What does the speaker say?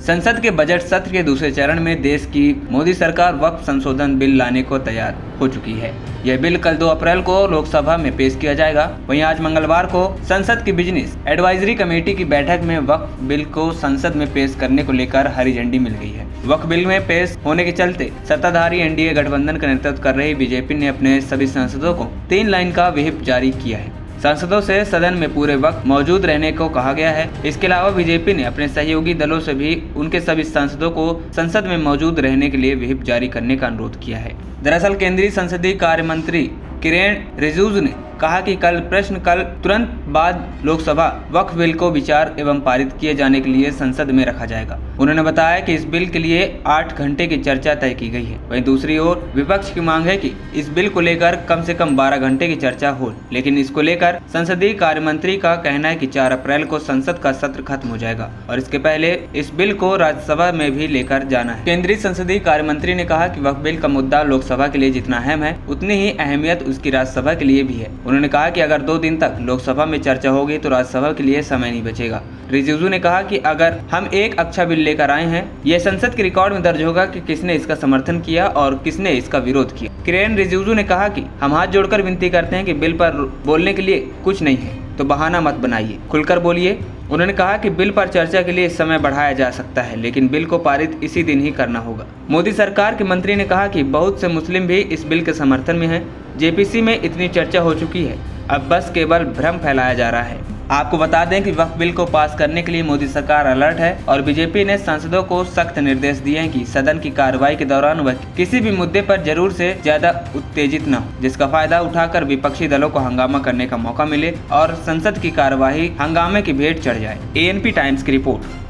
संसद के बजट सत्र के दूसरे चरण में देश की मोदी सरकार वक्फ संशोधन बिल लाने को तैयार हो चुकी है। यह बिल कल 2 अप्रैल को लोकसभा में पेश किया जाएगा। वहीं आज मंगलवार को संसद की बिजनेस एडवाइजरी कमेटी की बैठक में वक्फ बिल को संसद में पेश करने को लेकर हरी झंडी मिल गई है। वक्फ बिल में पेश होने के चलते सत्ताधारी एनडीए गठबंधन का नेतृत्व कर रही बीजेपी ने अपने सभी सांसदों को 3 लाइन का व्हिप जारी किया है। सांसदों से सदन में पूरे वक्त मौजूद रहने को कहा गया है। इसके अलावा बीजेपी ने अपने सहयोगी दलों से भी उनके सभी सांसदों को संसद में मौजूद रहने के लिए व्हिप जारी करने का अनुरोध किया है। दरअसल केंद्रीय संसदीय कार्य मंत्री किरेन रिजिजू ने कहा कि कल प्रश्नकाल तुरंत बाद लोकसभा वक्फ बिल को विचार एवं पारित किए जाने के लिए संसद में रखा जाएगा। उन्होंने बताया कि इस बिल के लिए 8 घंटे की चर्चा तय की गई है। वहीं दूसरी ओर विपक्ष की मांग है कि इस बिल को लेकर कम से कम 12 घंटे की चर्चा हो, लेकिन इसको लेकर संसदीय कार्य मंत्री का कहना है कि 4 अप्रैल को संसद का सत्र खत्म हो जाएगा और इसके पहले इस बिल को राज्यसभा में भी लेकर जाना है। केंद्रीय संसदीय कार्य मंत्री ने कहा कि वक्फ बिल का मुद्दा लोकसभा के लिए जितना अहम है, उतनी ही अहमियत उसकी राज्यसभा के लिए भी है। उन्होंने कहा कि अगर 2 दिन तक लोकसभा में चर्चा होगी तो राज्यसभा के लिए समय नहीं बचेगा। रिजिजू ने कहा कि अगर हम एक अच्छा बिल लेकर आए हैं, यह संसद के रिकॉर्ड में दर्ज होगा कि किसने इसका समर्थन किया और किसने इसका विरोध किया। किरेन रिजिजू ने कहा कि हम हाथ जोड़कर विनती करते हैं कि बिल पर बोलने के लिए कुछ नहीं है तो बहाना मत बनाइए, खुलकर बोलिए। उन्होंने कहा कि बिल पर चर्चा के लिए समय बढ़ाया जा सकता है, लेकिन बिल को पारित इसी दिन ही करना होगा। मोदी सरकार के मंत्री ने कहा कि बहुत से मुस्लिम भी इस बिल के समर्थन में हैं। जेपीसी में इतनी चर्चा हो चुकी है, अब बस केवल भ्रम फैलाया जा रहा है। आपको बता दें कि वक्फ बिल को पास करने के लिए मोदी सरकार अलर्ट है और बीजेपी ने सांसदों को सख्त निर्देश दिए हैं कि सदन की कार्रवाई के दौरान वह किसी भी मुद्दे पर जरूर से ज्यादा उत्तेजित न हो, जिसका फायदा उठाकर विपक्षी दलों को हंगामा करने का मौका मिले और संसद की कार्यवाही हंगामे की भेंट चढ़ जाए। एएनपी टाइम्स की रिपोर्ट।